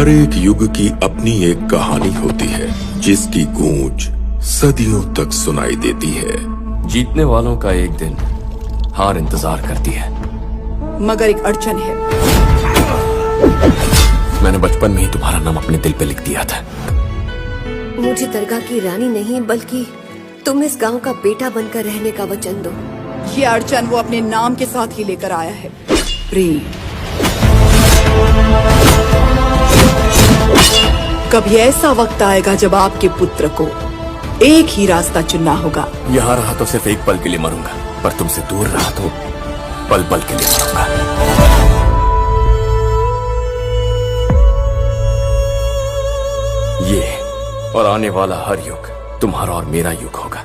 हर एक युग की अपनी एक कहानी होती है जिसकी गूंज सदियों तक सुनाई देती है। जीतने वालों का एक दिन हार इंतजार करती है, मगर एक अड़चन है। मैंने बचपन में ही तुम्हारा नाम अपने दिल पे लिख दिया था। मुझे दरगाह की रानी नहीं बल्कि तुम इस गांव का बेटा बनकर रहने का वचन दो। ये अड़चन वो अपने नाम के साथ ही लेकर आया है, प्रेम। कभी ऐसा वक्त आएगा जब आपके पुत्र को एक ही रास्ता चुनना होगा। यहाँ रहा तो सिर्फ एक पल के लिए मरूंगा, पर तुमसे दूर रहा तो पल पल के लिए मरूंगा। ये और आने वाला हर युग तुम्हारा और मेरा युग होगा।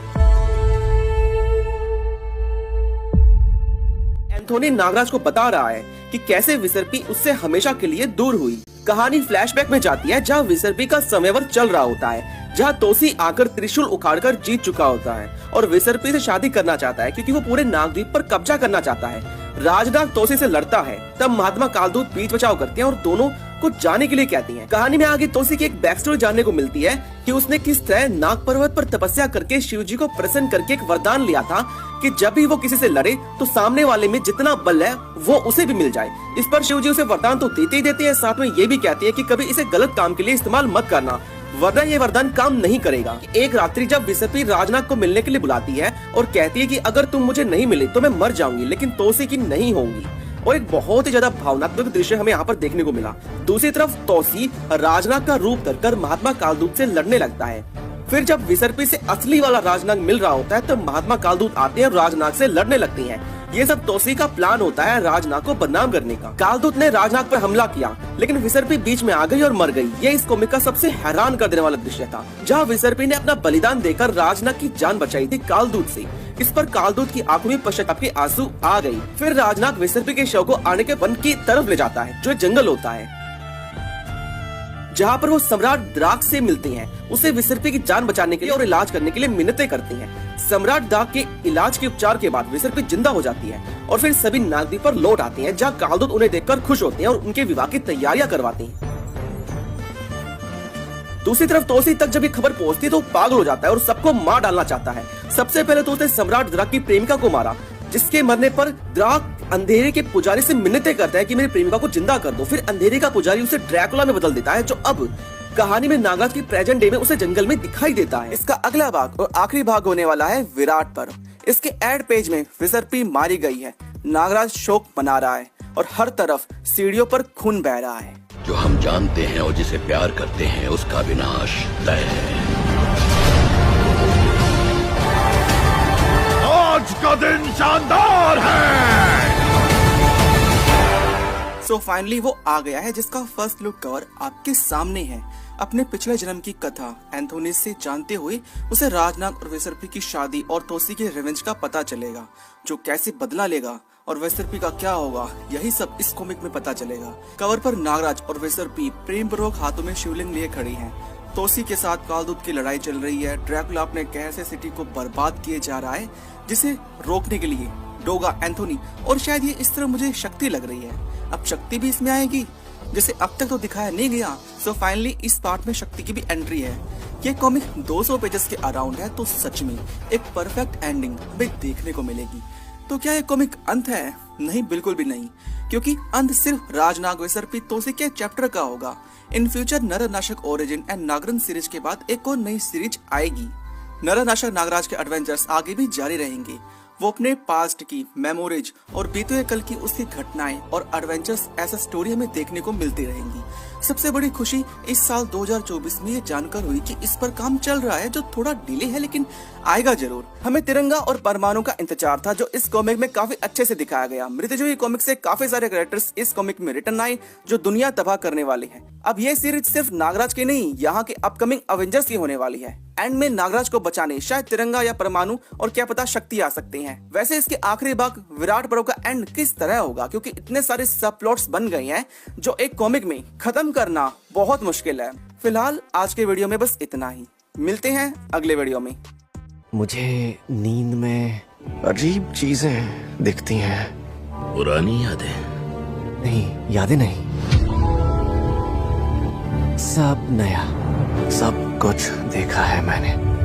एंथोनी नागराज को बता रहा है कि कैसे विसर्पी उससे हमेशा के लिए दूर हुई। कहानी फ्लैशबैक में जाती है जहाँ विसर्पी का समयवर चल रहा होता है, जहाँ तोसी आकर त्रिशूल उखाड़कर जीत चुका होता है और विसर्पी से शादी करना चाहता है क्योंकि वो पूरे नागद्वीप पर कब्जा करना चाहता है। राजनाग तोसी से लड़ता है, तब महात्मा कालदूत बीच बचाव करते हैं और दोनों को जाने के लिए कहती हैं। कहानी में आगे तोसी की एक बैक स्टोरी जानने को मिलती है कि उसने किस तरह नाग पर्वत पर तपस्या करके शिव जी को प्रसन्न करके एक वरदान लिया था कि जब भी वो किसी से लड़े तो सामने वाले में जितना बल है वो उसे भी मिल जाए। इस पर शिव जी उसे वरदान तो देते ही देते हैं, साथ में ये भी कहती है कि कभी इसे गलत काम के लिए इस्तेमाल मत करना, वरना ये वरदान काम नहीं करेगा। एक रात्रि जब विसर्पी राजनाग को मिलने के लिए बुलाती है और कहती है कि अगर तुम मुझे नहीं मिले तो मैं मर जाऊंगी, लेकिन तोसी की नहीं होंगी। और एक बहुत ही ज्यादा भावनात्मक दृश्य हमें यहाँ पर देखने को मिला। दूसरी तरफ तोसी राजनाग का रूप धरकर महात्मा कालदूत से लड़ने लगता है। फिर जब विसर्पी से असली वाला राजनाग मिल रहा होता है तब महात्मा कालदूत आते हैं और राजनाग से लड़ने लगती हैं। ये सब तोसी का प्लान होता है राजनाग को बदनाम करने का। कालदूत ने राजनाग पर हमला किया लेकिन विसर्पी बीच में आ गई और मर गई। ये इस कॉमिक का सबसे हैरान कर देने वाला दृश्य था, जहाँ विसर्पी ने अपना बलिदान देकर राजनाग की जान बचाई थी कालदूत से। इस पर कालदूत की आंखों में पश्चाताप के आंसू आ गई। फिर राजनाग विसर्पी के शव को आने के वन की तरफ ले जाता है, जो जंगल होता है, जहाँ पर वो सम्राट द्राक से मिलते हैं। उसे विसर्पी की जान बचाने के लिए और इलाज करने के लिए मिन्नतें करते हैं। सम्राट द्राक के इलाज के उपचार के बाद विसर्पी जिंदा हो जाती है और फिर सभी नागद्वीप पर लौट आते हैं, जहाँ कालदूत उन्हें देखकर खुश होते हैं और उनके विवाह की तैयारियां करवाते हैं। दूसरी तरफ तोसी तक जब ये खबर पहुंचती है तो पागल हो जाता है और सबको मार डालना चाहता है। सबसे पहले तो उसने सम्राट द्राक की प्रेमिका को मारा, जिसके मरने पर द्राक अंधेरे के पुजारी से मिन्नतें करता है कि मेरी प्रेमिका को जिंदा कर दो। फिर अंधेरे का पुजारी उसे ड्रैकुला में बदल देता है, जो अब कहानी में नागराज की प्रेजेंट डे में उसे जंगल में दिखाई देता है। इसका अगला भाग और आखिरी भाग होने वाला है विराट पर्व। इसके एड पेज में विसर्पी मारी गई है, नागराज शोक मना रहा है और हर तरफ सीढ़ियों पर खून बह रहा है। जो हम जानते हैं और जिसे प्यार करते हैं उसका विनाश तय है। आज का दिन शानदार है। सो फाइनली वो आ गया है जिसका फर्स्ट लुक कवर आपके सामने है। अपने पिछले जन्म की कथा एंथोनी से जानते हुए उसे राजनाग और विसर्पी की शादी और तोसी के रिवेंज का पता चलेगा, जो कैसे बदला लेगा और विसर्पी का क्या होगा, यही सब इस कॉमिक में पता चलेगा। कवर पर नागराज और विसर्पी प्रेम पूर्वक हाथों में शिवलिंग लिए खड़ी हैं। तोसी के साथ कालदूत की लड़ाई चल रही है। ड्रैकुला अपने कहर से सिटी को बर्बाद किए जा रहा है, जिसे रोकने के लिए डोगा, एंथोनी और शायद ये इस तरह मुझे शक्ति लग रही है। अब शक्ति भी इसमें आएगी, जैसे अब तक तो दिखाया नहीं गया। सो फाइनली इस पार्ट में शक्ति की भी एंट्री है। ये कॉमिक 200 पेजेस के अराउंड है, तो सच में एक परफेक्ट एंडिंग हमें देखने को मिलेगी। तो क्या ये कॉमिक अंत है? नहीं, बिल्कुल भी नहीं, क्योंकि अंत सिर्फ राजनाग विसर्पी तोसी के चैप्टर का होगा। इन फ्यूचर नरनाशक ओरिजिन एंड नागरन सीरीज के बाद एक और नई सीरीज आएगी। नरनाशक नागराज के एडवेंचर्स आगे भी जारी रहेंगे। वो अपने पास्ट की मेमोरीज और बीते हुए कल की उसकी घटनाएं और एडवेंचर्स ऐसा स्टोरी हमें देखने को मिलती रहेंगी। सबसे बड़ी खुशी इस साल 2024 में ये जानकर हुई कि इस पर काम चल रहा है, जो थोड़ा डिले है लेकिन आएगा जरूर। हमें तिरंगा और परमाणु का इंतजार था, जो इस कॉमिक में काफी अच्छे से दिखाया गया। मृत्युंजय कॉमिक से काफी सारे कैरेक्टर्स इस कॉमिक में रिटर्न आए, जो दुनिया तबाह करने वाले हैं। अब ये सीरीज सिर्फ नागराज की नहीं, यहाँ के अपकमिंग अवेंजर्स की होने वाली है। एंड में नागराज को बचाने शायद तिरंगा या परमाणु और क्या पता शक्ति आ सकते हैं। वैसे इसके आखिरी भाग विराट पर्व का एंड किस तरह होगा, क्योंकि इतने सारे सब प्लॉट्स बन गए हैं जो एक कॉमिक में खत्म करना बहुत मुश्किल है। फिलहाल आज के वीडियो में बस इतना ही, मिलते हैं अगले वीडियो में। मुझे नींद में अजीब चीजें दिखती हैं। पुरानी यादें? नहीं, यादें नहीं, सब नया, सब कुछ देखा है मैंने।